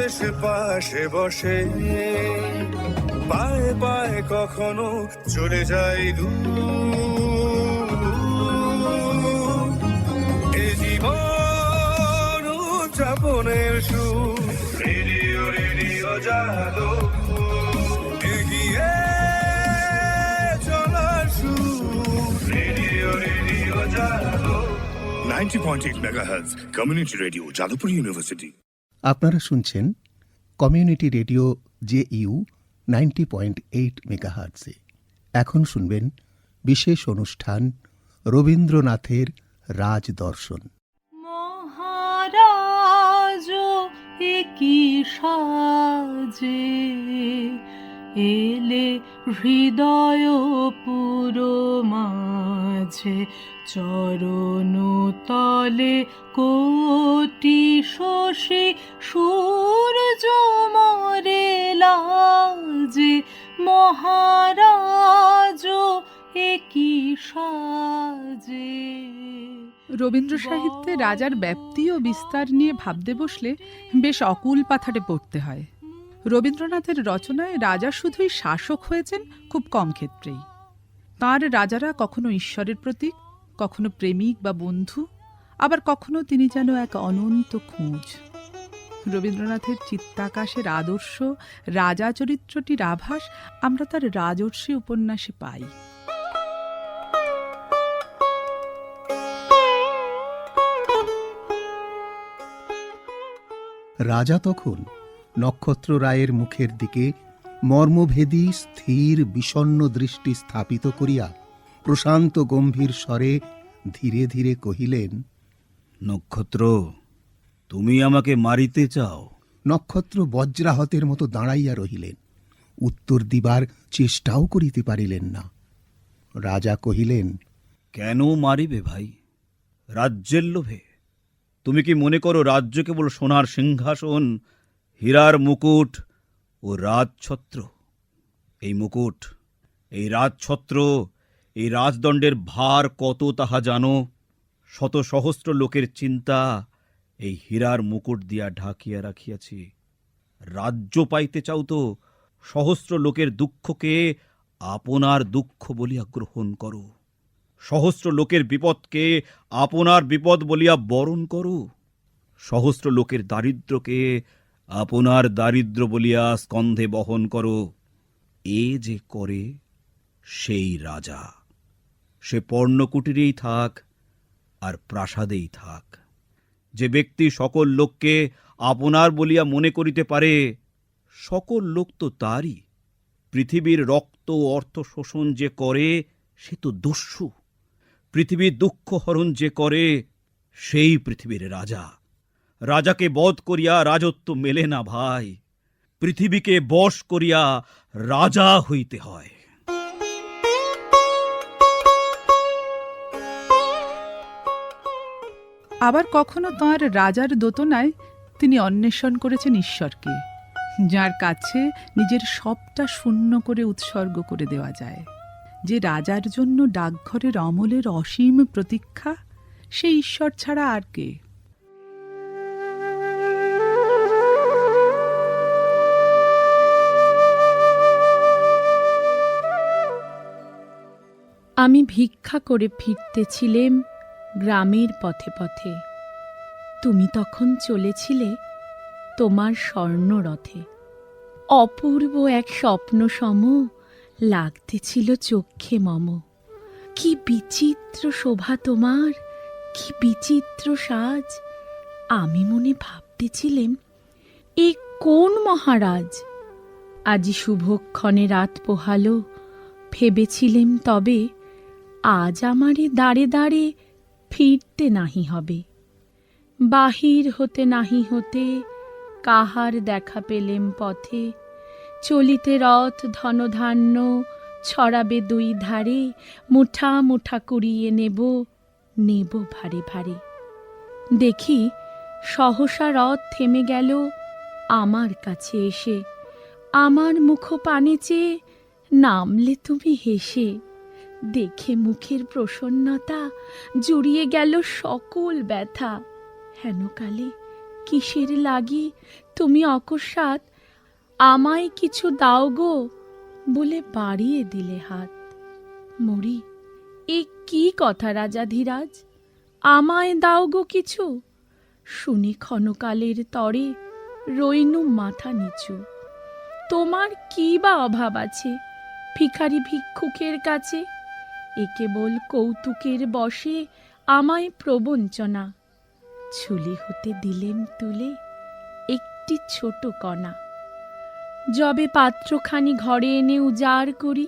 এসে পাশে বসে, পায়ে পায়ে কখনো চলে যায় দূর। এ জীবন উদযাপনের সুর, রেডিও রেডিও জাদু, এগিয়ে চলার সুর, রেডিও রেডিও জাদু। 90.8 megahertz community radio, Jadavpur university. আপনারা শুনছেন কমিউনিটি রেডিও JU 90.8 মেগাহার্টজে। এখন শুনবেন বিশেষ অনুষ্ঠান রবীন্দ্রনাথের রাজদর্শন। মহারাজ কি সাজে এলে হৃদয় পুরো মাঝে, চরণ তলে কোটি শশী সূর্য মরে লাজে। মহারাজ কি সাজে। রবীন্দ্র সাহিত্যে রাজার ব্যাপ্তি ও বিস্তার নিয়ে ভাবতে বসলে বেশ অকুল পাথারে পড়তে হয়। রবীন্দ্রনাথের রচনায় রাজা শুধুই শাসক হয়েছেন খুব কম ক্ষেত্রেই। তাঁর রাজারা কখনো ঈশ্বরের প্রতীক, কখনো প্রেমিক বা বন্ধু, আবার কখনো তিনি যেন এক অনন্ত খোঁজ। রবীন্দ্রনাথের চিত্তাকাশের আদর্শ রাজা চরিত্রটির আভাস আমরা তার রাজর্ষি উপন্যাসে পাই। রাজা তখন নক্ষত্র রায়ের মুখের দিকে মর্মভেদী স্থির বিষণ্ণ দৃষ্টি স্থাপিত করিয়া প্রশান্ত গম্ভীর স্বরে ধীরে ধীরে কহিলেন, নক্ষত্র, তুমি আমাকে মারিতে চাও? নক্ষত্র বজ্রাহতের মতো দাঁড়াইয়া রহিলেন, উত্তর দিবার চেষ্টাও করিতে পারিলেন না। রাজা কহিলেন, কেন মারিবে ভাই? রাজ্যের লোভে? তুমি কি মনে করো রাজ্য কেবল সোনার সিংহাসন, হীরার মুকুট ও রাজছত্র? এই মুকুট, এই রাজছত্র, এই রাজদণ্ডের ভার কত তাহা জানো? শত সহস্র লোকের চিন্তা এই হীরার মুকুট দিয়া ঢাকিয়া রাখিয়াছি। রাজ্য পাইতে চাও তো সহস্র লোকের দুঃখকে আপনার দুঃখ বলিয়া গ্রহণ করো, সহস্র লোকের বিপদকে আপনার বিপদ বলিয়া বরণ করো, সহস্র লোকের দারিদ্র্যকে আপনার দারিদ্র্য বলিয়া স্কন্ধে বহন করো। এ যে করে সেই রাজা, সে পর্ণকুটিরেই থাক আর প্রাসাদেই থাক। যে ব্যক্তি সকল লোককে আপনার বলিয়া মনে করিতে পারে, সকল লোক তো তারই। পৃথিবীর রক্ত ও অর্থ শোষণ যে করে সে তো দস্যু। পৃথিবীর দুঃখ হরণ যে করে সেই পৃথিবীর রাজা। রাজাকে বধ করিয়া রাজত্ব মেলে না ভাই, পৃথিবীকে বশ করিয়া রাজা হইতে হয়। আবার কখনো তাঁর রাজার দোতনায় তিনি অন্বেষণ করেছেন ঈশ্বরকে, যার কাছে নিজের সবটা শূন্য করে উৎসর্গ করে দেওয়া যায়। যে রাজার জন্য ডাকঘরের অমলের অসীম প্রতীক্ষা, সে ঈশ্বর ছাড়া আর কে? আমি ভিক্ষা করে ফিরতেছিলেম গ্রামের পথে পথে। তুমি তখন চলেছিলে তোমার স্বর্ণরথে। অপূর্ব এক স্বপ্ন সম লাগতেছিল চক্ষে মম। কি বিচিত্র শোভা তোমার, কি বিচিত্র সাজ। আমি মনে ভাবতেছিলেম, এ কোন মহারাজ? আজি শুভক্ষণে রাত পোহালো, ভেবেছিলেম তবে আজ আমারে দাঁড়ে দাঁড়ে ফিরতে নাহি হবে। বাহির হতে নাহি হতে কাহার দেখা পেলেম পথে। চলিতে রথ ধনধান্য ছড়াবে দুই ধারে। মুঠা মুঠা কুড়িয়ে নেব, নেব ভারে ভারে। দেখি সহসা রথ থেমে গেল আমার কাছে এসে। আমার মুখ পানে চেয়ে নামলে তুমি হেসে। দেখে মুখের প্রসন্নতা জুড়িয়ে গেল সকল ব্যথা। হেনকালে কিসের লাগি তুমি অকস্মাৎ আমায় কিছু দাও গো বলে বাড়িয়ে দিলে হাত। মরি, এ কি কথা রাজাধিরাজ, আমায় দাও গো কিছু? শুনি ক্ষণকালের তরে রইনু মাথা নিচু। তোমার কি বা অভাব আছে ভিখারি ভিক্ষুকের কাছে? এ কেবল কৌতুকের বশে আমায় প্রবঞ্চনা। ছুলি হতে দিলেন তুলে একটি ছোট কণা, যবে পাত্রখানি ঘরে এনে উজাড় করি,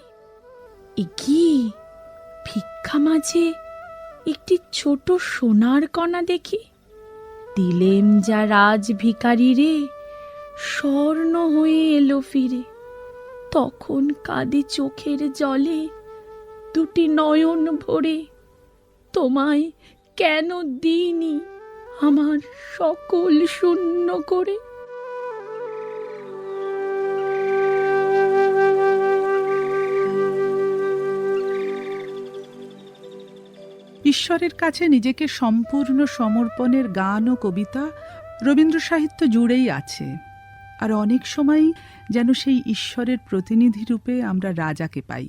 এ কি ভিক্ষা মাঝে একটি ছোট সোনার কণা দেখি। দিলেম যা রাজ ভিখারি রে, স্বর্ণ হয়ে এলো ফিরে। তখন কাঁদে চোখের জলে দুটি নয়ন ভরে, তোমায় কেন দিইনি আমার সকল শূন্য করে। ঈশ্বরের কাছে নিজেকে সম্পূর্ণ সমর্পণের গান ও কবিতা রবীন্দ্র সাহিত্য জুড়েই আছে। আর অনেক সময় যেন সেই ঈশ্বরের প্রতিনিধি রূপে আমরা রাজাকে পাই,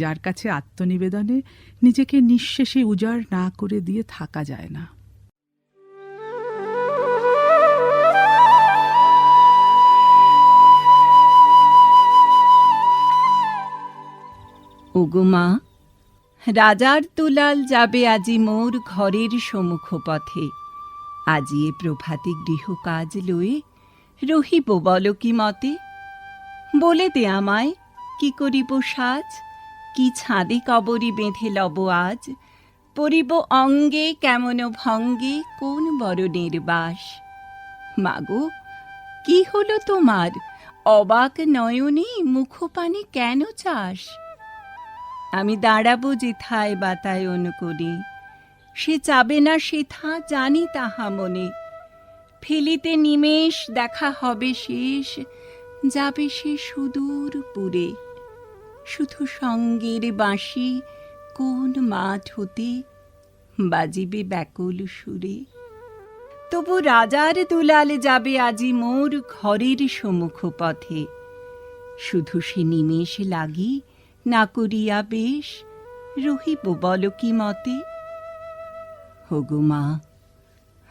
যার কাছে আত্মনিবেদনে নিজেকে নিঃশেষে উজাড় না করে দিয়ে থাকা যায় না। ওগো মা, রাজার দুলাল যাবে আজি মোর ঘরের সম্মুখ পথে। আজি এ প্রভাতে গৃহ কাজ লয়ে রহিব বল কি মতে। বলে দে আমায় কি করিব সাজ, কি ছাদে কবরি বেঁধে লব আজ। পরিব অঙ্গে কেমন ভঙ্গে কোন বরণের বাস। মাগো, কি হলো তোমার, অবাক নয়নে মুখপানে কেন চাস? আমি দাঁড়াবো যেথায় বাতায়ন করে, সে চাবে না সেথা জানি তাহা মনে। ফেলিতে নিমেষ দেখা হবে শেষ, যাবে সে সুদূর পুরে। শুধু সঙ্গের বাঁশি কোন মাঠ হতে বাজিবে ব্যাকুল সুরে। তবু রাজার দুলাল যাবে আজি মোর ঘরের সম্মুখ পথে। শুধু সে নিমেষ লাগি না করিয়া বেশ, রহিব বল কি মতে। হগো মা,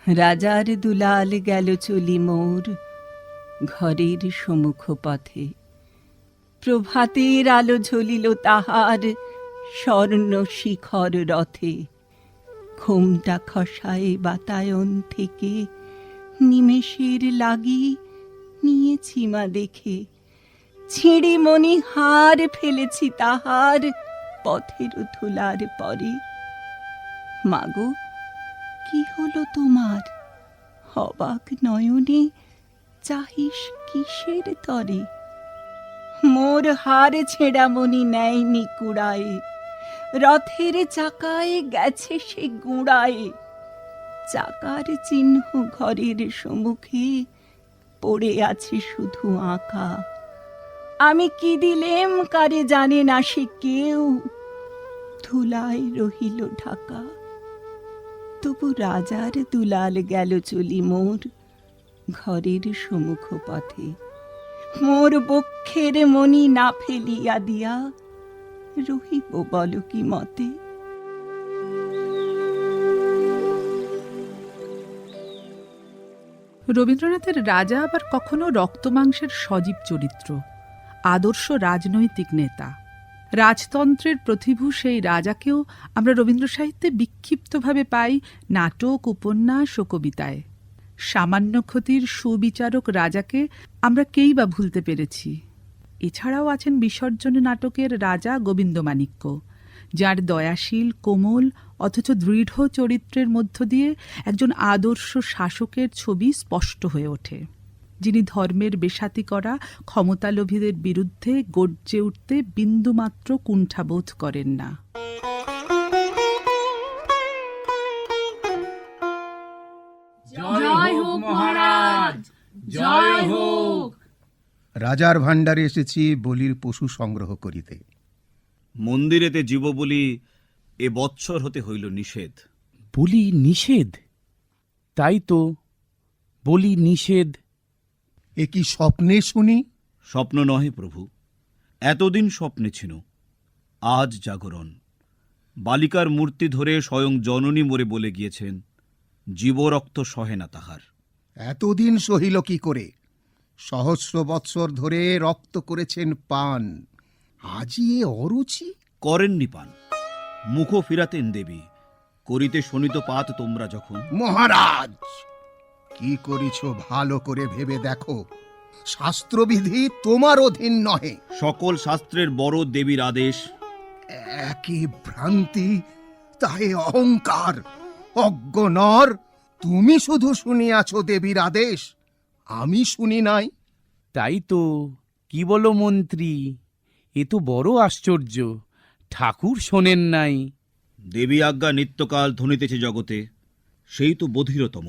রাজার দুলাল গেল চলি মোর ঘরের সম্মুখ পথে। প্রভাতের আলো ঝলিল তাহার স্বর্ণ শিখর রথে। ঘোমটা খসায় বাতায়ন থেকে নিমেষের লাগি নিয়েছি মা দেখে। ছিঁড়ে মনি হার ফেলেছি তাহার পথের ধুলার পরে। মাগো, কি হলো তোমার, অবাক নয়নে চাহিস কিসের তরে। মোর হার ছেঁড়া মনি নেয়নি কুড়ায়, রথের চাকায় গেছে সে গুঁড়ায়। চাকার চিহ্ন ঘরের সম্মুখে পড়ে আছে শুধু আঁকা। আমি কি দিলেম কারে জানে না সে কেউ, ধুলায় রহিল ঢাকা। তবু রাজার দুলাল গেল চলি মোর ঘরের সম্মুখ পথে। মোর বক্ষের মনি না ফেলিয়া দিয়া রহিব বল কি মতে। রবীন্দ্রনাথের রাজা আবার কখনো রক্তমাংসের সজীব চরিত্র, আদর্শ রাজনৈতিক নেতা। রাজতন্ত্রের প্রতিভূ সেই রাজাকেও আমরা রবীন্দ্র সাহিত্যে বিক্ষিপ্তভাবে পাই নাটক, উপন্যাস ও কবিতায়। সামান্য ক্ষতির সুবিচারক রাজাকে আমরা কেই বা ভুলতে পেরেছি। এছাড়াও আছেন বিসর্জন নাটকের রাজা গোবিন্দমাণিক্য, যার দয়াশীল, কোমল অথচ দৃঢ় চরিত্রের মধ্য দিয়ে একজন আদর্শ শাসকের ছবি স্পষ্ট হয়ে ওঠে, যিনি ধর্মের বেসাতি করা ক্ষমতালোভীদের বিরুদ্ধে গর্জে উঠতে বিন্দুমাত্র কুণ্ঠাবোধ করেন না। জয় হোক মহারাজ, জয় হোক। রাজার ভাণ্ডারে এসেছি বলির পশু সংগ্রহ করিতে। মন্দিরেতে জীব বলি এ বৎসর হতে হইল নিষেধ। বলি নিষেধ? তাই তো, বলি নিষেধ। এ কি স্বপ্নে শুনি? স্বপ্ন নহে প্রভু, এতদিন স্বপ্নে ছিল, আজ জাগরণ। বালিকার মূর্তি ধরে স্বয়ং জননী মোরে বলে গিয়েছেন, জীবরক্ত সহে না তাহার। এতদিন সহিল কি করে? সহস্র বৎসর ধরে রক্ত করেছেন পান, আজই এ অরুচি? করেননি পান, মুখ ফিরাতেন দেবী, করিতে শোনিত পাত তোমরা যখন। মহারাজ, কি করিছ ভালো করে ভেবে দেখো, শাস্ত্রবিধি তোমার অধীন নহে। সকল শাস্ত্রের বড় দেবীর আদেশ। একই ভ্রান্তি, তাহে অহংকার। অজ্ঞ নর, তুমি শুধু শুনিয়াছ দেবীর আদেশ, আমি শুনি নাই। তাই তো, কি বলো মন্ত্রী, এ তো বড় আশ্চর্য, ঠাকুর শোনেন নাই। দেবী আজ্ঞা নিত্যকাল ধ্বনিতেছে জগতে, সেই তো বধিরতম,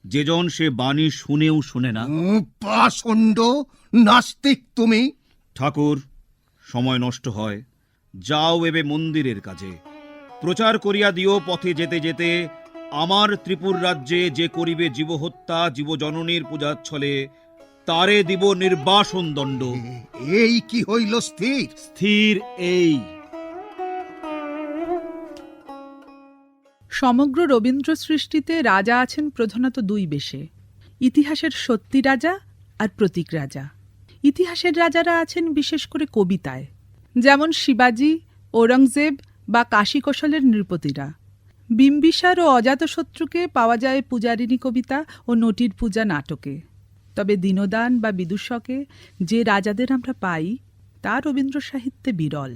যেজন সে বাণী শুনেও শুনে না। পাষণ্ড নাস্তিক তুমি। ঠাকুর, সময় নষ্ট হয়, যাও এবে মন্দিরের কাজে। প্রচার করিয়া দিও পথে যেতে যেতে, আমার ত্রিপুর রাজ্যে যে করিবে জীবহত্যা জীবজননীর পূজাচ্ছলে, তারে দিব নির্বাসন দণ্ড। এই কি হইল স্থির? স্থির এই। সমগ্র রবীন্দ্র সৃষ্টিতে রাজা আছেন প্রধানত দুই বেশে, ইতিহাসের সত্যি রাজা আর প্রতীক রাজা। ইতিহাসের রাজারা আছেন বিশেষ করে কবিতায়, যেমন শিবাজি, ঔরঙ্গজেব বা কাশী কৌশলের নৃপতিরা। বিম্বিসার ও অজাতশত্রুকে পাওয়া যায় পূজারিণী কবিতা ও নটির পূজা নাটকে। তবে দীনদান বা বিদূষকে যে রাজাদের আমরা পাই, তা রবীন্দ্র সাহিত্যে বিরল।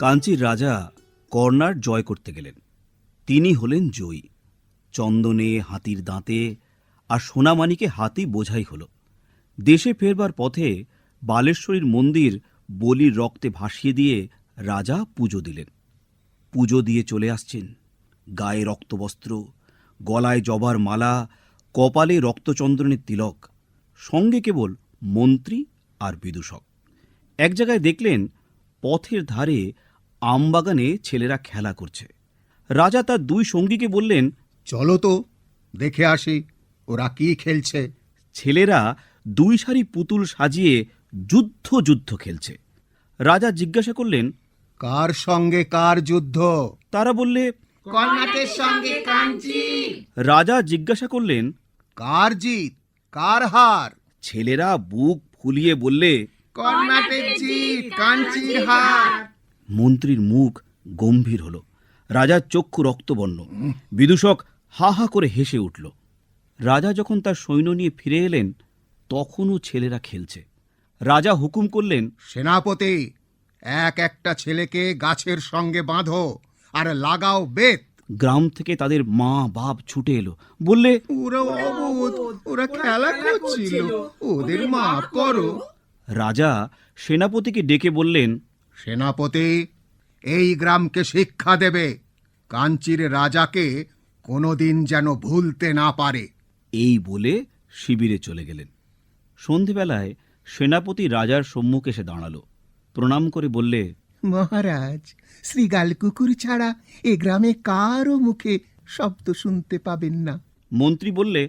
কাঞ্চীর রাজা কর্নার জয় করতে গেলেন। তিনি হলেন জয়ী। চন্দনে, হাতির দাঁতে আর সোনামানিকে হাতি বোঝাই হল। দেশে ফেরবার পথে বালেশ্বরীর মন্দির বলির রক্তে ভাসিয়ে দিয়ে রাজা পুজো দিলেন। পুজো দিয়ে চলে আসছেন, গায়ে রক্তবস্ত্র, গলায় জবার মালা, কপালে রক্তচন্দ্রনের তিলক, সঙ্গে কেবল মন্ত্রী আর বিদূষক। এক জায়গায় দেখলেন পথের ধারে আমবাগানে ছেলেরা খেলা করছে। রাজা তার দুই সঙ্গীকে বললেন, চলো তো দেখে আসি ওরা কি খেলছে। ছেলেরা দুই সারি পুতুল সাজিয়ে যুদ্ধ খেলছে। রাজা জিজ্ঞাসা করলেন, কার সঙ্গে কার যুদ্ধ? তারা বললে, কর্ণাটের সঙ্গে কাঞ্চি। রাজা জিজ্ঞাসা করলেন, কার জিত কার হার? ছেলেরা বুক ফুলিয়ে বললে, কর্ণাটের জিত, কাঞ্চির হার। মন্ত্রীর মুখ গম্ভীর হল, রাজার চক্ষু রক্তবর্ণ। বিদূষক হা হা করে হেসে উঠল। রাজা যখন তার সৈন্য নিয়ে ফিরে এলেন, তখনও ছেলেরা খেলছে। রাজা হুকুম করলেন, সেনাপতি, এক একটা ছেলেকে গাছের সঙ্গে বাঁধো আর লাগাও বেত। গ্রাম থেকে তাদের মা বাপ ছুটে এলো, বললে, ওরা অবোধ, ওরা খেলা করছিল, ওদের মাফ করো। রাজা সেনাপতিকে ডেকে বললেন, সেনাপতি, এই গ্রামকে শিক্ষা দেবে, কাঞ্চীর রাজাকে কোনোদিন যেন ভুলতে না পারে। এই বলে শিবিরে চলে গেলেন। সন্ধেবেলায় সেনাপতি রাজার সম্মুখে এসে দাঁড়ালো, প্রণাম করে বললে, মহারাজ, শ্রীগাল কুকুর ছাড়া এ গ্রামে কারও মুখে শব্দ শুনতে পাবেন না। মন্ত্রী বললে,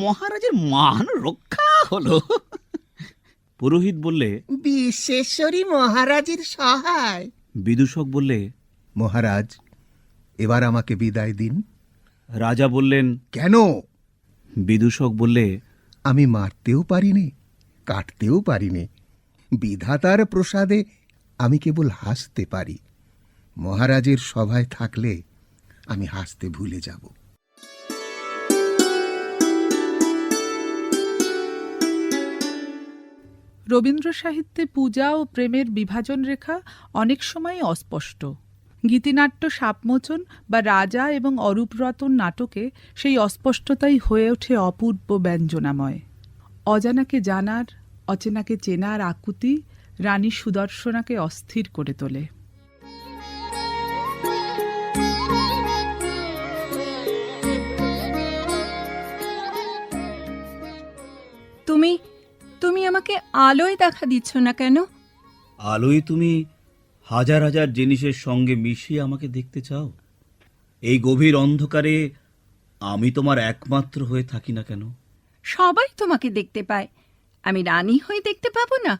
মহারাজের মান রক্ষা হলো। পুরোহিত বললে, বিশ্বেশ্বরী মহারাজের সহায়। বিদূষক বললে, মহারাজ, এবার আমাকে বিদায় দিন। রাজা বললেন, কেন? বিদূষক বললে, আমি মারতেও পারিনি, কাটতেও পারিনি, বিধাতার প্রসাদে আমি কেবল হাসতে পারি। মহারাজের সভায় থাকলে আমি হাসতে ভুলে যাব। রবীন্দ্র সাহিত্যে পূজা ও প্রেমের বিভাজন রেখা অনেক সময় অস্পষ্ট। গীতিনাট্য সাপমোচন বা রাজা এবং অরূপরতন নাটকে সেই অস্পষ্টতাই হয়ে ওঠে অপূর্ব ব্যঞ্জনাময়। অজানাকে জানার, অচেনাকে চেনার আকুতি রানী সুদর্শনাকে অস্থির করে তোলে। তুমি আমাকে আলোয় দেখা দিচ্ছ না কেন? আলোয় তুমি হাজার হাজার জিনিসের সঙ্গে মিশিয়ে আমাকে দেখতে চাও? এই গভীর অন্ধকারে আমি তোমার একমাত্র হয়ে থাকি না কেন? সবাই তোমাকে দেখতে পায়, আমি রানী হয়ে দেখতে পাবো না?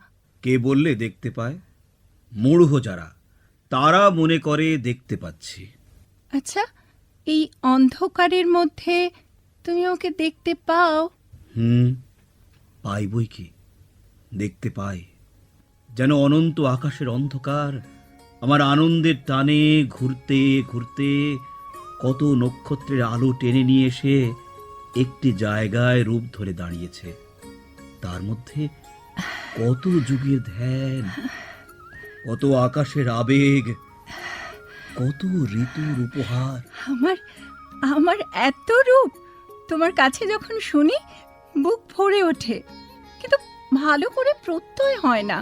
কে বললে দেখতে পায়? মূঢ় যারা, তারা মনে করে দেখতে পাচ্ছি। আচ্ছা, এই অন্ধকারের মধ্যে তুমি ওকে দেখতে পাও? পাই বই কি, দেখতে পাই। যেন অনন্ত আকাশের অন্ধকার আমার আনন্দের টানে ঘুরতে ঘুরতে কত নক্ষত্রের আলো টেনে নিয়ে এসে একটি জায়গায় রূপ ধরে দাঁড়িয়েছে। তার মধ্যে কত যুগের ধ্যান, কত আকাশের আবেগ, কত ঋতুর উপহার। আমার আমার এত রূপ তোমার কাছে যখন শুনি বুক ভরে ওঠে, কিন্তু ভালো করে প্রত্যয় হয় না।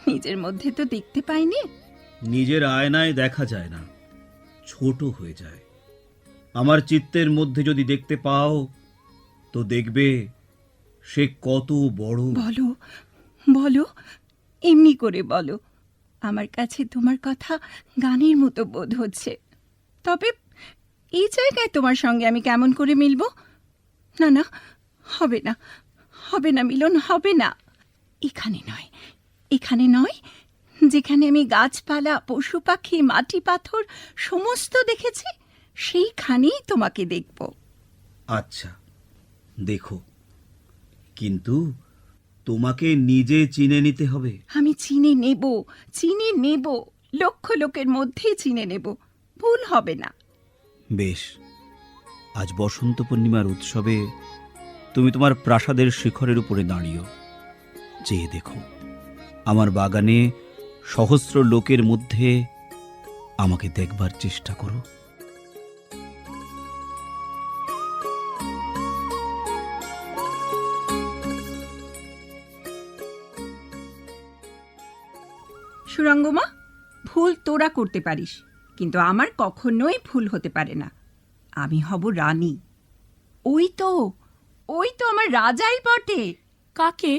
নিজের মধ্যে তো দেখতে পাইনি। নিজের আয়নায় দেখা যায় না, ছোট হয়ে যায়। আমার চিত্তের মধ্যে যদি দেখতে পাও তো দেখবে সে কত বড়। বলো বলো, এমনি করে বলো। আমার কাছে তোমার কথা গানের মতো বোধ হচ্ছে। তবে এই জায়গায় তোমার সঙ্গে আমি কেমন করে মিলব? না না, হবে না, হবে না মিলন, হবে না। এখানে নয়, এখানে নয়, যেখানে আমি গাছপালা, পশু পাখি, মাটি পাথর সমস্ত দেখেছি, সেইখানেই তোমাকে দেখব। আচ্ছা, দেখো, কিন্তু তোমাকে নিজে চিনে নিতে হবে। আমি চিনে নেব, চিনে নেব, লক্ষ লোকের মধ্যেই চিনে নেব, ভুল হবে না। বেশ, আজ বসন্ত পূর্ণিমার উৎসবে তুমি তোমার প্রাসাদের শিখরের উপরে দাঁড়িও, চেয়ে দেখো আমার বাগানে সহস্র লোকের মধ্যে আমাকে দেখবার চেষ্টা করো। সুরঙ্গমা, ভুল তোরা করতে পারিস, কিন্তু আমার কখনোই ভুল হতে পারে না। আমি হব রানী। ওই তো, ওই তো আমার রাজাই বটে। কাকে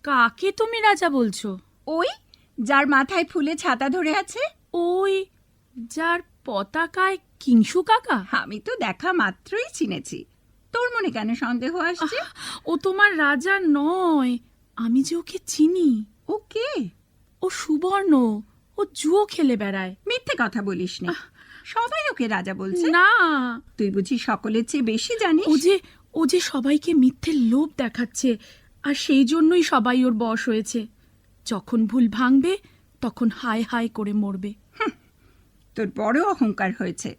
কাকে তুমি রাজা বলছো? ওই যার মাথায় ফুলে ছাতা ধরে আছে। ওই যার পতাকায় কিংসু কাকা? আমি তো দেখা মাত্রই চিনেছি। তোর মনে কেন সন্দেহ আসছে? ও তোমার রাজা নয়, আমি যে ওকে চিনি। ও কে? ও সুবর্ণ, ও জুয়ো খেলে বেড়ায়। মিথ্যে কথা বলিস না, সবাই ওকে রাজা বলছে। না, তুই বুঝি সকলের চেয়ে বেশি জানিস? ও যে সবাইকে মিথ্যে লোভ দেখাচ্ছে, আর সেই জন্যই সবাই ওর বশ হয়েছে। যখন ভুল ভাঙবে তখন হায় হায় করে মরবে। তোর বড় অহংকার হয়েছে।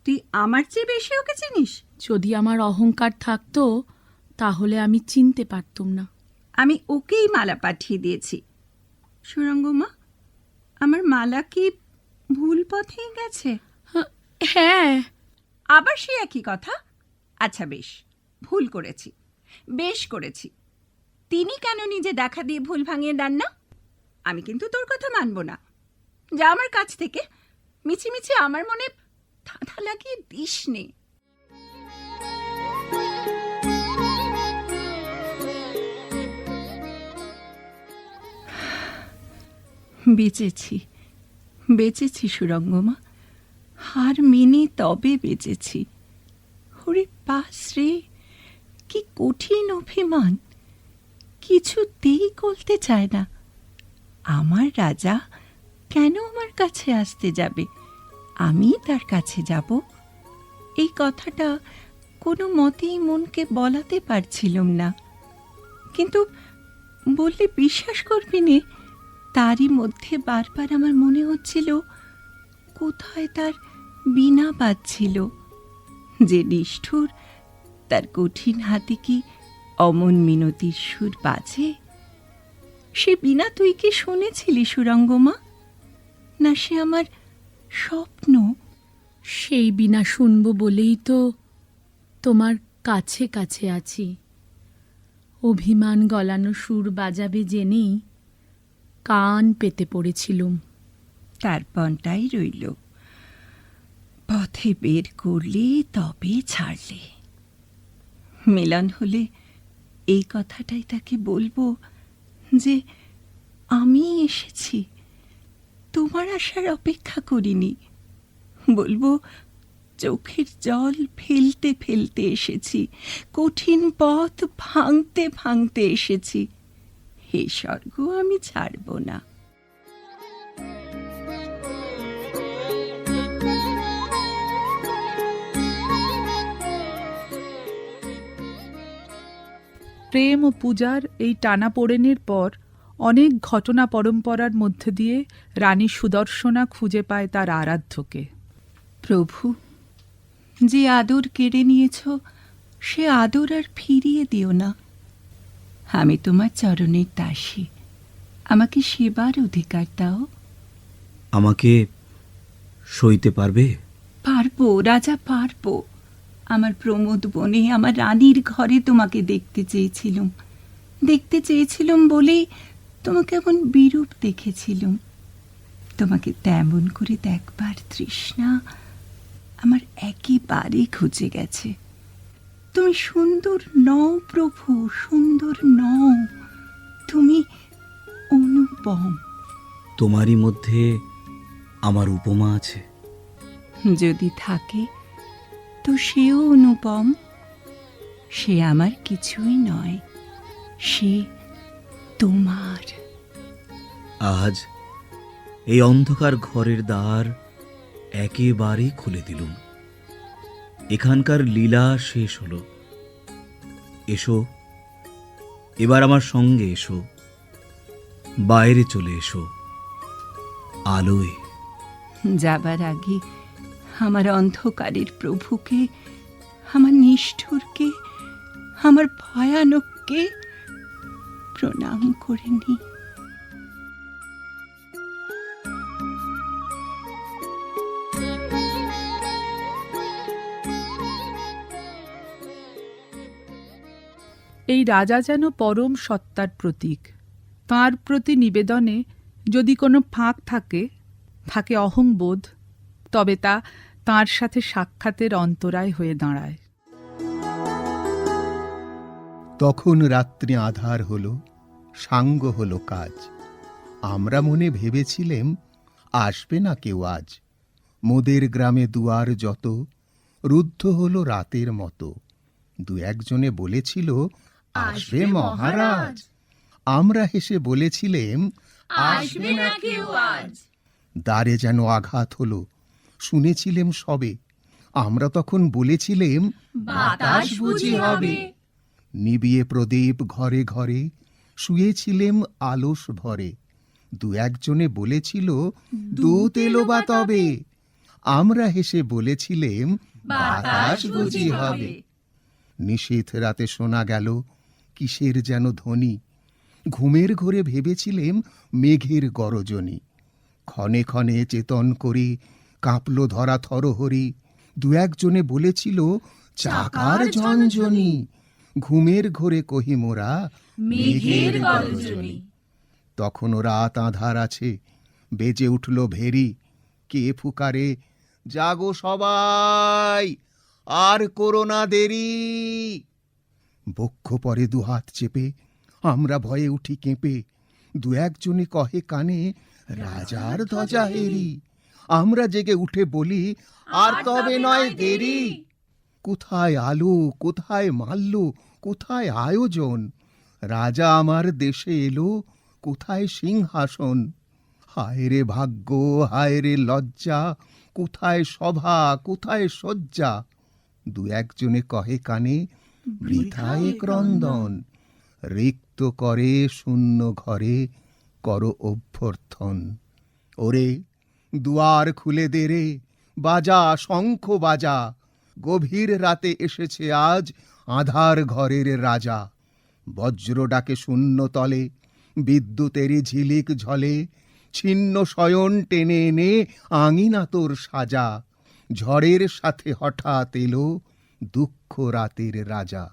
তুই আমার চেয়ে বেশি ওকে চিনিস? যদি আমার অহংকার থাকতো তাহলে আমি চিনতে পারতুম না। আমি ওকেই মালা পাঠিয়ে দিয়েছি। সুরঙ্গমা, আমার মালা কি ভুল পথেই গেছে? হ্যাঁ। আবার সে একই কথা? আচ্ছা বেশ, ভুল করেছি, বেশ করেছি। তিনি কেন নিজে দেখা দিয়ে ভুল ভাঙিয়ে দেন না? আমি কিন্তু তোর কথা মানব না। যা আমার কাছ থেকে, মিছিমিছি আমার মনে ধাঁধা লাগিয়ে দিস নে। বেঁচেছি, বেঁচেছি সুরঙ্গমা, হার মেনে তবে বেঁচেছি। ওরে পাস রে, কি কঠিন অভিমান! কিছুতেই গলতে চায় না। আমার রাজা কেন আমার কাছে আসতে যাবে, আমি তার কাছে যাব? এই কথাটা কোনো মতেই মনকে বলাতে পারছিলাম না। কিন্তু বললে বিশ্বাস করবি নে, তারই মধ্যে বারবার আমার মনে হচ্ছিল কোথায় তার বীণা বাজছিল। যে নিষ্ঠুর, তার কঠিন হাতে কি অমন মিনতির সুর বাজে? সে বীণা তুই কি শুনেছিলি সুরঙ্গমা? না সে আমার স্বপ্ন? সেই বিনা শুনবো বলেই তো তোমার কাছে কাছে আছি। অভিমান গলানো সুর বাজাবে জেনেই কান পেতে পড়েছিলুম। তার পণটাই রইল, পথে বের করলে তবে ছাড়লে। মিলন হলে এই কথাটাই তাকে বলবো যে আমি এসেছি, তোমার আসার অপেক্ষা করিনি, বলবো চোখের জল ফেলতে ফেলতে এসেছি, কঠিন পথ ভাঙতে ভাঙতে এসেছি। হে স্বর্গ আমি ছাড়ব না। প্রেম ও পূজার এই টানাপোড়েনের পর অনেক ঘটনা পরম্পরার মধ্যে দিয়ে রানী সুদর্শনা খুঁজে পায় তার আরাধ্যকে। প্রভু, যে আদর কেড়ে নিয়েছ সে আদর আর ফিরিয়ে দিও না। আমি তোমার চরণের দাসী, আমাকে সেবার অধিকার দাও। আমাকে সইতে পারবে? পারবো রাজা, পারবো। আমার প্রমোদ বনে আমার রানীর ঘরে তোমাকে দেখতে চেয়েছিলুম বলেই তোমাকে এমন বিরূপ দেখেছিলুম। তোমাকে তেমন করে দেখবার তৃষ্ণা আমার একেবারে ঘুচে গেছে। তুমি সুন্দর নও প্রভু, সুন্দর নও, তুমি অনুপম। তোমারই মধ্যে আমার উপমা আছে। যদি থাকে তো সেও অনুপম। সে আমার কিছুই নয়, সে তোমার। আজ এই অন্ধকার ঘরের দ্বার একেবারে খুলে দিলুম। এখানকার লীলা শেষ হলো। এসো, এবার আমার সঙ্গে এসো, বাইরে চলে এসো আলোয়। যাবার আগে আমার অন্ধকারের প্রভুকে, আমার নিষ্ঠুরকে, আমার ভয়ানককে প্রণাম করে নি। এই রাজা যেন পরম সত্তার প্রতীক। তাঁর প্রতি নিবেদনে যদি কোনো ফাঁক থাকে অহংবোধ, তবে তা তাঁর সাথে সাক্ষাতের অন্তরায় হয়ে দাঁড়ায়। তখন রাত্রি আধার হল, সাঙ্গ হল কাজ। আমরা মনে ভেবেছিলেম আসবে না কেউ আজ। মোদের গ্রামে দুয়ার যত রুদ্ধ হল রাতের মতো। দু একজনে বলেছিল আসবে মহারাজ। আমরা হেসে বলেছিলেম আসবে না কেউ আজ। দ্বারে যেন আঘাত হলো, শুনেছিলেম সবে। আমরা তখন বলেছিলেম বাতাস বুঝি হবে। নিবিয়ে প্রদীপ ঘরে ঘরে শুয়েছিলেম আলস ভরে। দু একজনে বলেছিল দূত এলো বা তবে। আমরা হেসে বলেছিলেম বাতাস বুঝি হবে। নিশীথ রাতে শোনা গেল কিসের যেন ধ্বনি। ঘুমের ঘোরে ভেবেছিলেম মেঘের গরজনি। ক্ষণে ক্ষণে চেতন করে কাঁপল ধরা থরহরি। দু একজনে বলেছিল চাকার ঝনঝনি। ঘুমের ঘোরে কহি মোরা মেঘের গরজনি। তখনও রাত আঁধার আছে, বেজে উঠল ভেরি। কে ফুকারে জাগো সবাই, আর করো না দেরি। বক্ষ পরে দুহাত চেপে আমরা ভয়ে উঠি কেঁপে। দু একজনে কহে কানে রাজার ধ্বজা হেরি। আমরা জেগে উঠে বলি আর তবে নয় দেরি। কোথায় আলো, কোথায় মাল্য, কোথায় আয়োজন? রাজা আমার দেশে এলো, কোথায় সিংহাসন? হায় রে ভাগ্য, হায় রে লজ্জা, কোথায় সভা, কোথায় শয্যা? দু একজনে কহে কানে বৃথায় ক্রন্দন। রিক্ত করে শূন্য ঘরে করো অভ্যর্থন। ওরে দুয়ার খুলে দে রে, বাজা শঙ্খ বাজা। গভীর রাতে এসেছে আজ আধার ঘরের রাজা। বজ্র ডাকে শূন্য তলে, বিদ্যুতেরই ঝিলিক ঝলে। ছিন্ন শয়ন টেনে এনে আঙিনা তোর সাজা। ঝড়ের সাথে হঠাৎ এলো দুঃখ রাতের রাজা।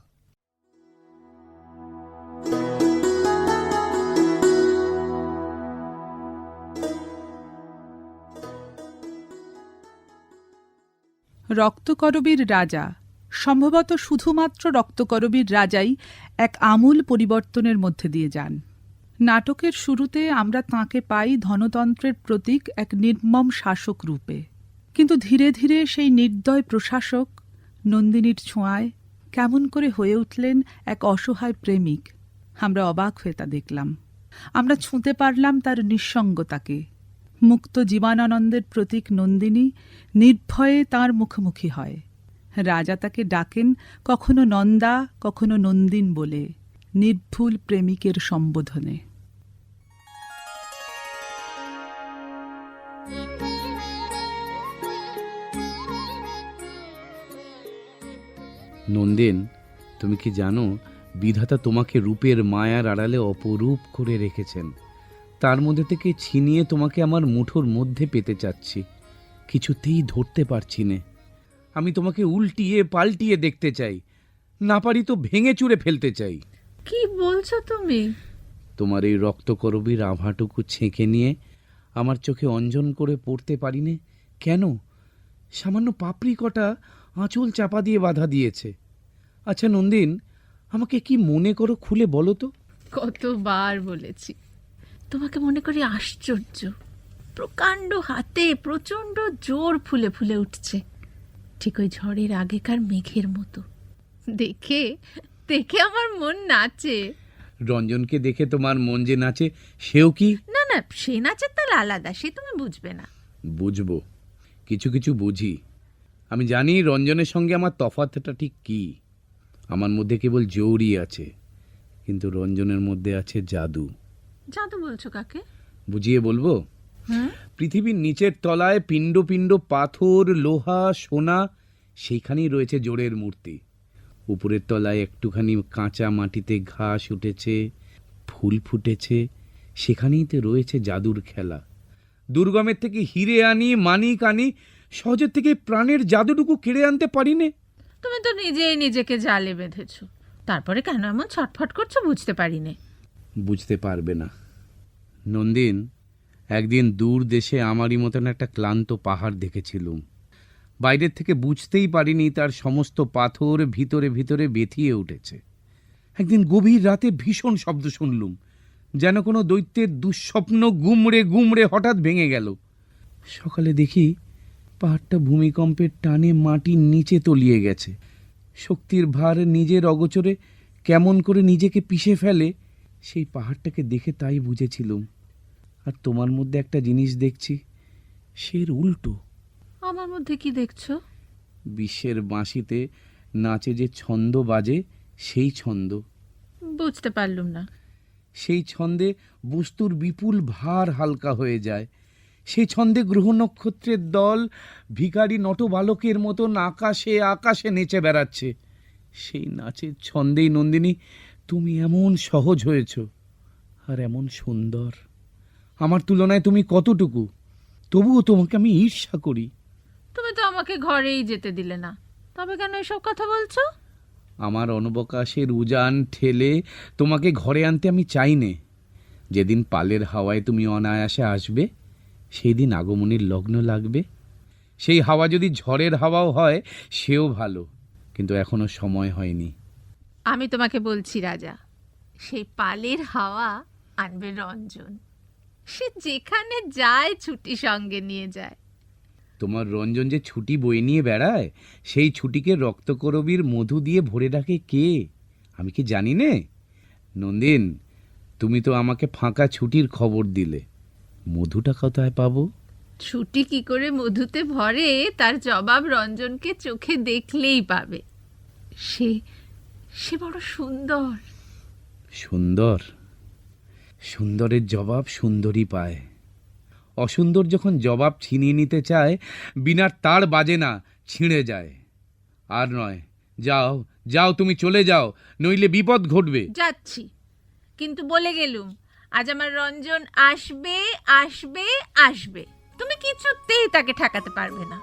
রক্তকরবীর রাজা, সম্ভবত শুধুমাত্র রক্তকরবীর রাজাই এক আমূল পরিবর্তনের মধ্যে দিয়ে যান। নাটকের শুরুতে আমরা তাঁকে পাই ধনতন্ত্রের প্রতীক এক নির্মম শাসক রূপে, কিন্তু ধীরে ধীরে সেই নির্দয় প্রশাসক নন্দিনীর ছোঁয়ায় কেমন করে হয়ে উঠলেন এক অসহায় প্রেমিক। আমরা অবাক হয়ে তা দেখলাম। আমরা ছুঁতে পারলাম তার নিঃসঙ্গতাকে। মুক্ত জীবনানন্দের প্রতীক নন্দিনী নির্ভয়ে তাঁর মুখোমুখি হয়। রাজা তাকে ডাকেন কখনো নন্দা, কখনো নন্দিন বলে, নির্ভুল প্রেমিকের সম্বোধনে। নন্দিন, তুমি কি জানো বিধাতা তোমাকে রূপের মায়ার আড়ালে অপরূপ করে রেখেছেন। তার মধ্যে থেকে ছিনিয়ে তোমাকে আমার মুঠোর মধ্যে পেতে চাচ্ছি, কিছুতেই ধরতে পারছি নে। আমি তোমাকে উল্টিয়ে পাল্টিয়ে দেখতে চাই, না পারি তো ভেঙে চুরে ফেলতে চাই। কি বলছো তুমি? তোমার এই রক্তকরবীর আভাটুকু ছেঁকে নিয়ে আমার চোখে অঞ্জন করে পড়তে পারিনে কেন? সামান্য পাপড়ি কটা আঁচল চাপা দিয়ে বাধা দিয়েছে। আচ্ছা নন্দিন, আমাকে কি মনে করো খুলে বলো তো? কতবার বলেছি তোমাকে মনে করি আশ্চর্য, প্রকাণ্ড হাতে প্রচণ্ড জোর ফুলে ফুলে উঠছে, ঠিক ওই ঝড়ের আগেকার মেঘের মতো। দেখে দেখে আমার মন নাচে। রঞ্জনকে দেখে তোমার মন যে নাচে, সেও কি? না না, সে নাচের তাল আলাদা, সে তুমি বুঝবে না। বুঝবো, কিছু কিছু বুঝি। আমি জানি রঞ্জনের সঙ্গে আমার তফাৎটা ঠিক কি। আমার মধ্যে কেবল জৌরি আছে, কিন্তু রঞ্জনের মধ্যে আছে জাদু। জাদু বলছো কাকে? বুঝিয়ে বলবো? পৃথিবীর নিচের তলায় পিণ্ড পিণ্ড পাথর, লোহা, সোনা, সেইখানেই রয়েছে জোরের মূর্তি। উপরের তলায় একটুখানি কাঁচা মাটিতে ঘাস উঠেছে, ফুল ফুটেছে, সেখানেই তো রয়েছে জাদুর খেলা। দুর্গমের থেকে হিরে আনি, মানিক আনি, সহজের থেকে প্রাণের জাদুটুকু কেড়ে আনতে পারি নে। তুমি তো নিজেই নিজেকে জালে বেঁধেছ, তারপরে কেন এমন ছটফট করছো বুঝতে পারি নে। বুঝতে পারবে না নন্দিন। একদিন দূর দেশে আমারই মতন একটা ক্লান্ত পাহাড় দেখেছিলুম। বাইরের থেকে বুঝতেই পারিনি তার সমস্ত পাথর ভিতরে ভিতরে বেঁধিয়ে উঠেছে। একদিন গভীর রাতে ভীষণ শব্দ শুনলুম, যেন কোনো দৈত্যের দুঃস্বপ্ন গুমড়ে গুমড়ে হঠাৎ ভেঙে গেল। সকালে দেখি পাহাড়টা ভূমিকম্পের টানে মাটির নিচে তলিয়ে গেছে। শক্তির ভার নিজের অগোচরে কেমন করে নিজেকে পিষে ফেলে, সেই পাহাড়টাকে দেখে তাই বুঝেছিলুম। আর তোমার মধ্যে একটা জিনিস দেখছি, সের উল্টো। আমার মধ্যে কি দেখছো? বিশ্বের বাঁশিতে নাচে যে ছন্দ বাজে, সেই ছন্দ। বুঝতে পারলুম না। সেই ছন্দে বস্তুর বিপুল ভার হালকা হয়ে যায়। সেই ছন্দে গ্রহ নক্ষত্রের দল ভিখারি নটবালকের মতন আকাশে আকাশে নেচে বেড়াচ্ছে। সেই নাচের ছন্দেই নন্দিনী তুমি এমন সহজ হয়েছ, আর এমন সুন্দর। আমার তুলনায় তুমি কতটুকু, তবুও তোমাকে আমি ঈর্ষা করি। তুমি তো আমাকে ঘরেই যেতে দিলে না, তবে কেন এসব কথা বলছো? আমার অনবকাশের উজান ঠেলে তোমাকে ঘরে আনতে আমি চাই নে। যেদিন পালের হাওয়ায় তুমি অনায়াসে আসবে, সেই দিন আগমনের লগ্ন লাগবে। সেই হাওয়া যদি ঝড়ের হাওয়াও হয়, সেও ভালো, কিন্তু এখনো সময় হয়নি। আমি তোমাকে বলছি রাজা, সেই পালের হাওয়া আনবে রঞ্জন। সে যেখানে যায় ছুটি সঙ্গে নিয়ে যায়। তোমার রঞ্জন যে ছুটি বয়ে নিয়ে বেড়ায়, সেই ছুটিকে রক্তকরবীর মধু দিয়ে ভরে রাখে কে, আমি কি জানি নে? নন্দিন, তুমি তো আমাকে ফাঁকা ছুটির খবর দিলে, মধুটা কোথায় পাবো? ছুটি কি করে মধুতে ভরে তার জবাব রঞ্জনকে চোখে দেখলেই পাবে। সে সে বড় সুন্দর। সুন্দর? সুন্দরের জবাব সুন্দরী পায়। অসুন্দর যখন জবাব ছিনিয়ে নিতে চায়, বিনার তার বাজে না, ছিঁড়ে যায়। আর নয়, যাও যাও, তুমি চলে যাও, নইলে বিপদ ঘটবে। যাচ্ছি, কিন্তু বলে গেলুম আজ আমার রঞ্জন আসবে আসবে আসবে। তুমি কিছুতেই তাকে ঠেকাতে পারবে না।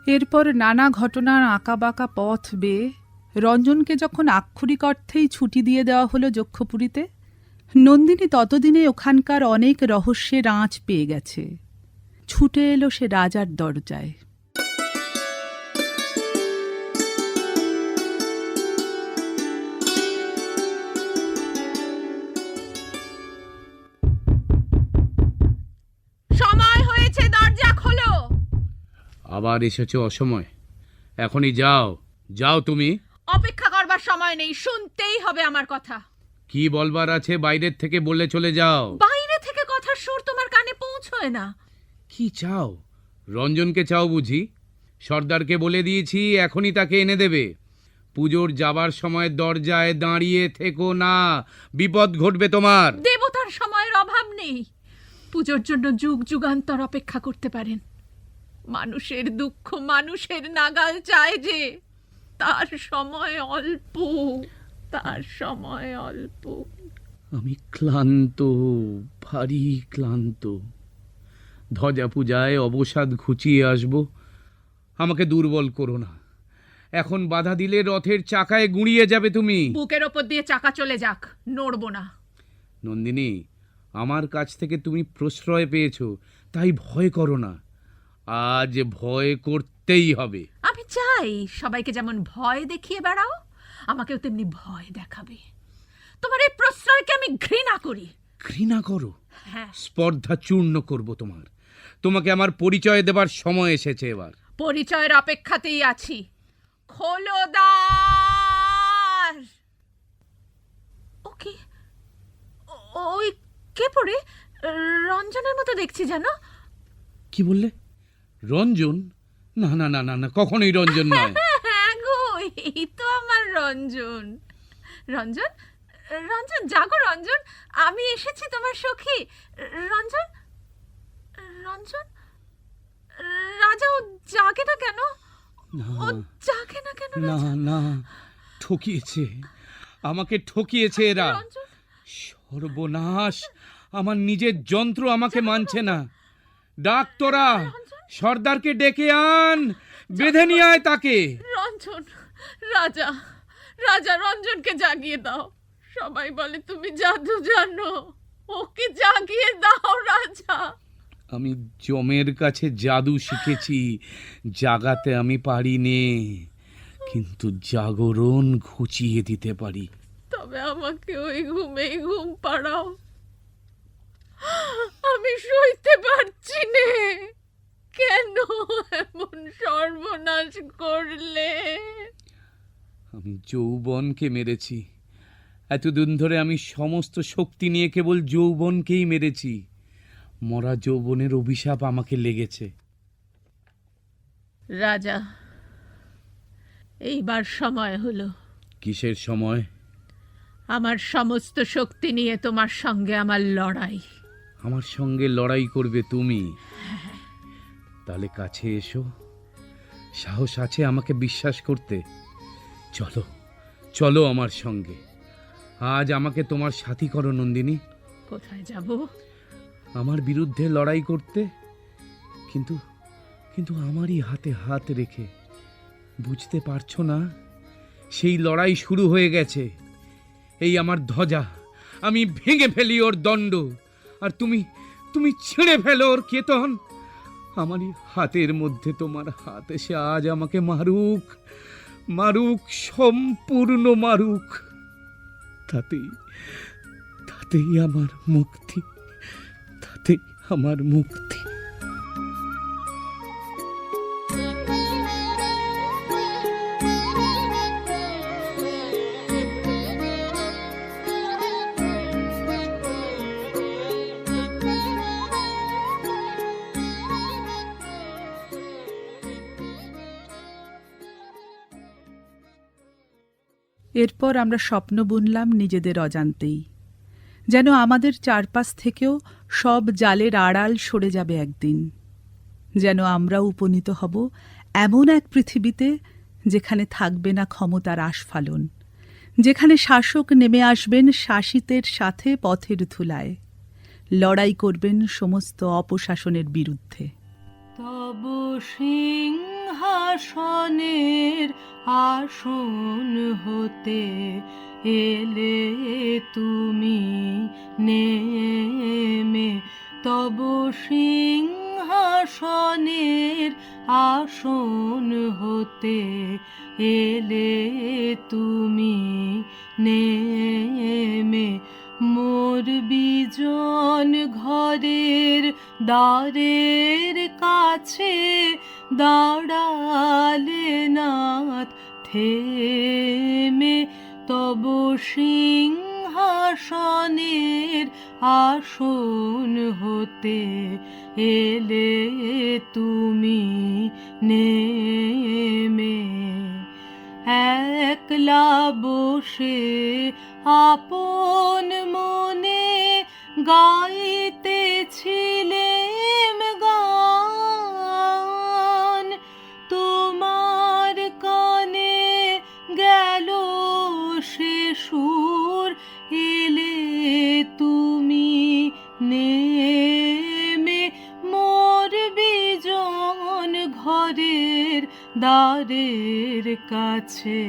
এরপর নানা ঘটনার আঁকাবাঁকা পথ বেয়ে রঞ্জনকে যখন আক্ষরিক অর্থেই ছুটি দিয়ে দেওয়া হলো যক্ষপুরীতে, নন্দিনী ততদিনে ওখানকার অনেক রহস্যের আঁচ পেয়ে গেছে। ছুটে এলো সে রাজার দরজায়। আবার এসেছো অসময়। এখনই যাও, যাও তুমি। অপেক্ষা করবার সময় নেই, শুনতেই হবে আমার কথা। কি বলবার আছে বাইরের থেকে বলে চলে যাও। বাইরে থেকে কথার সুর তোমার কানে পৌঁছয় না। কি চাও? রঞ্জনকে চাও বুঝি? সর্দারকে বলে দিয়েছি, এখনই তাকে এনে দেবে। পুজোর যাবার সময় দরজায় দাঁড়িয়ে থেকো না, বিপদ ঘটবে তোমার। দেবতার সময়ের অভাব নেই, পুজোর জন্য যুগ যুগান্তর অপেক্ষা করতে পারেন। মানুষের দুঃখ মানুষের নাগাল চায় যে, তার সময় অল্প, তার সময় অল্প। আমি ক্লান্ত, ভারী ক্লান্ত। ধ্বজা পূজায় অবসাদ ঘুচিয়ে আসব, আমাকে দুর্বল করো না। এখন বাধা দিলে রথের চাকায় গুঁড়িয়ে যাবে তুমি। বুকের ওপর দিয়ে চাকা চলে যাক, নড়বো না। নন্দিনী, আমার কাছ থেকে তুমি প্রশ্রয় পেয়েছো, তাই ভয় করো না। আজ ভয় করতেই হবে। আমি চাই সবাইকে যেমন ভয় দেখিয়ে বেড়াও, আমাকেও তেমনি ভয় দেখাবে। তোমার এই প্রশ্রয়কে আমি ঘৃণা করি। ঘৃণা করো? হ্যাঁ, স্পর্ধা চূর্ণ করব তোমার। তোমাকে আমার পরিচয় দেবার সময় এসেছে এবার। পরিচয়ের অপেক্ষাতেই আছি। খোলো দ্বার। ওকে, ওই কে পড়ে? রঞ্জনের মতো দেখছি যেন। কি বললে? রঞ্জন? না না না না না, কখনোই রঞ্জন নয়। হ্যাঁ গো, এই তো আমার রঞ্জন। রঞ্জন, রঞ্জন জাগো রঞ্জন, আমি এসেছি তোমার সখী। রঞ্জন, রঞ্জন, রাজা ও জাগে না কেন? ও জাগে না কেন? না না, ঠকিয়েছে আমাকে, ঠকিয়েছে এরা। রঞ্জন, সর্বনাশ, আমার নিজের যন্ত্র আমাকে মানছে না। ডাক তোরা, সর্দারকে ডেকে আন, বেঁধে নিয়ে আয় তাকে। রঞ্জন, রাজা, রাজা রঞ্জনকে জাগিয়ে দাও। সবাই বলে তুমি জাদু জানো, ওকে জাগিয়ে দাও রাজা। আমি জমের কাছে জাদু শিখেছি, জাগাতে আমি পারি নে, কিন্তু জাগরণ ঘুচিয়ে দিতে পারি। তবে আমাকে ওই ঘুমেই ঘুম পাড়াও, আমি সইতে পারছি নে। কেন এমন সর্বনাশ করলে? আমি যৌবনকে মেরেছি। এতদিন ধরে আমি সমস্ত শক্তি নিয়ে কেবল যৌবনকেই মেরেছি। মরা যৌবনের অভিশাপ আমাকে লেগেছে। রাজা, এইবার সময় হলো। কিসের সময়? আমার সমস্ত শক্তি নিয়ে তোমার সঙ্গে আমার লড়াই। আমার সঙ্গে লড়াই করবে তুমি? তাহলে কাছে এসো, সাহস আছে আমাকে বিশ্বাস করতে? চলো, চলো আমার সঙ্গে। আজ আমাকে তোমার সাথী করো নন্দিনী। কোথায় যাব? আমার বিরুদ্ধে লড়াই করতে, কিন্তু কিন্তু আমারই হাতে হাত রেখে। বুঝতে পারছো না? সেই লড়াই শুরু হয়ে গেছে। এই আমার ধ্বজা, আমি ভেঙে ফেলি ওর দণ্ড, আর তুমি তুমি ছিঁড়ে ফেলো ওর কেতন। আমারই হাতের মধ্যে তোমার হাত এসে আজ আমাকে মারুক, মারুক, সম্পূর্ণ মারুক। তাতেই তাতেই আমার মুক্তি, তাতেই আমার মুক্তি। এরপর আমরা স্বপ্ন বুনলাম নিজেদের অজান্তেই, যেন আমাদের চারপাশ থেকেও সব জালের আড়াল সরে যাবে একদিন। যেন আমরা উপনীত হব এমন এক পৃথিবীতে যেখানে থাকবে না ক্ষমতার আস্ফালন, যেখানে শাসক নেমে আসবেন শাসিতের সাথে পথের ধুলায়, লড়াই করবেন সমস্ত অপশাসনের বিরুদ্ধে। তব সিংহাসনের আসন হতে এলে তুমি নেমে, তব সিংহাসনের আসন হতে এলে তুমি নেমে, মোর বিজন ঘরের দ্বারের কাছে দাঁড়ালে নাথ থেমে তব সিংহাসনের আসন হতে এলে তুমি নেমে। একলা বসে আপন মনে গাইতেছিলেম গান, তোমার কানে গেল সে সুর, এলে তুমি নেমে মোর বিজন ঘরের দ্বারের কাছে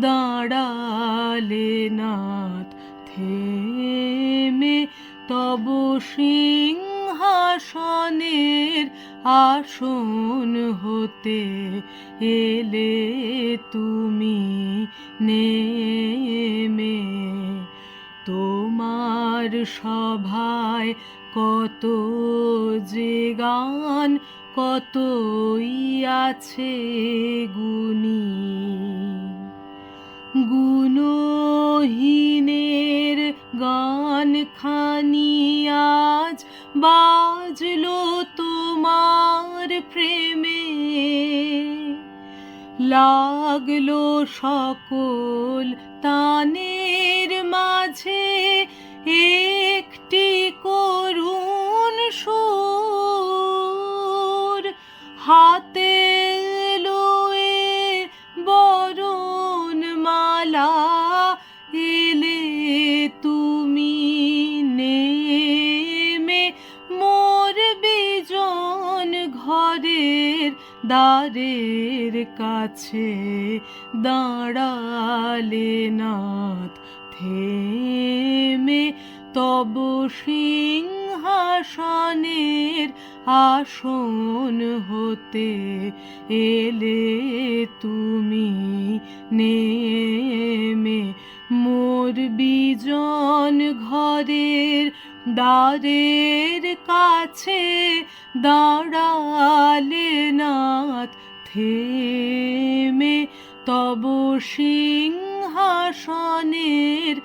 দাঁড়ালে নাথ থেমে তব সিংহাসনের আসন হতে এলে তুমি নেমে। তোমার সভায় কত যে গান, কতই আছে গুণী, গুণহীনের গান খানি আজ বাজলো তোমার প্রেমে। লাগলো সকল তানের মাঝে একটি করুণ সুর, হাতে লয়ে বরণ মালা এলে তুমি নেমে মোর বিজন ঘরের দ্বারের কাছে দাঁড়ালে নাথ থেমে তব সিংহাসনের আসন হতে এলে তুমি নেমে মোর বিজন ঘরের দ্বারের কাছে দাঁড়ালে নাথ থেমে তব সিংহাসনের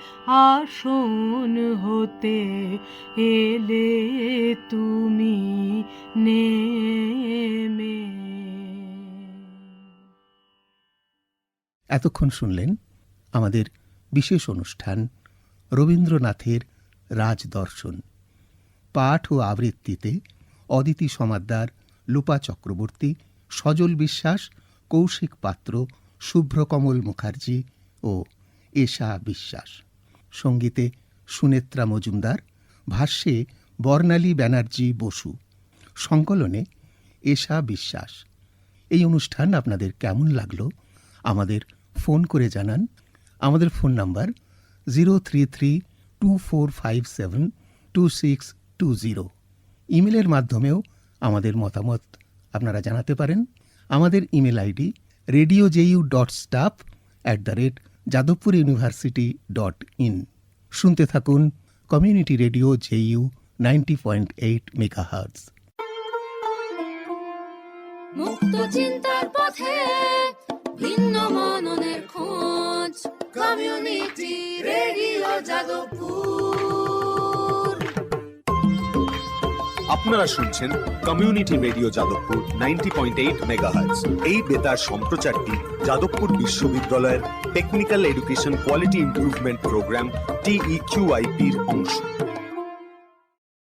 আসন হতে এলে তুমি নেমে। এতক্ষণ শুনলেন আমাদের বিশেষ অনুষ্ঠান রবীন্দ্রনাথের রাজদর্শন। পাঠ ও আবৃত্তিতে অদিতি সমাদ্দার, লুপা চক্রবর্তী, সজল বিশ্বাস, কৌশিক পাত্র, শুভ্রকমল মুখার্জি ও এশা বিশ্বাস। সঙ্গীতে সুনেত্রা মজুমদার, ভাষ্যে বর্ণালী ব্যানার্জি বসু, সংকলনে এশা বিশ্বাস। এই অনুষ্ঠান আপনাদের কেমন লাগলো আমাদের ফোন করে জানান। আমাদের ফোন নাম্বার 033-2457-2620। ইমেলের মাধ্যমেও আমাদের মতামত আপনারা জানাতে পারেন। আমাদের ইমেল আইডি radio.staff@jadavpuruniversity.in। শুনতে থাকুন কমিউনিটি রেডিও JU 90.8 মেগাহার্টজ। মুক্ত চিন্তার পথে ভিন্ন মননের খোঁজ, কমিউনিটি রেডিও যাদবপুর। আপনারা শুনছেন কমিউনিটি রেডিও যাদবপুর 90.8 মেগাহার্টজ। এই বেতার সম্প্রচারটি যাদবপুর বিশ্ববিদ্যালয়ের technical education quality improvement programme TEQIP-র অংশ।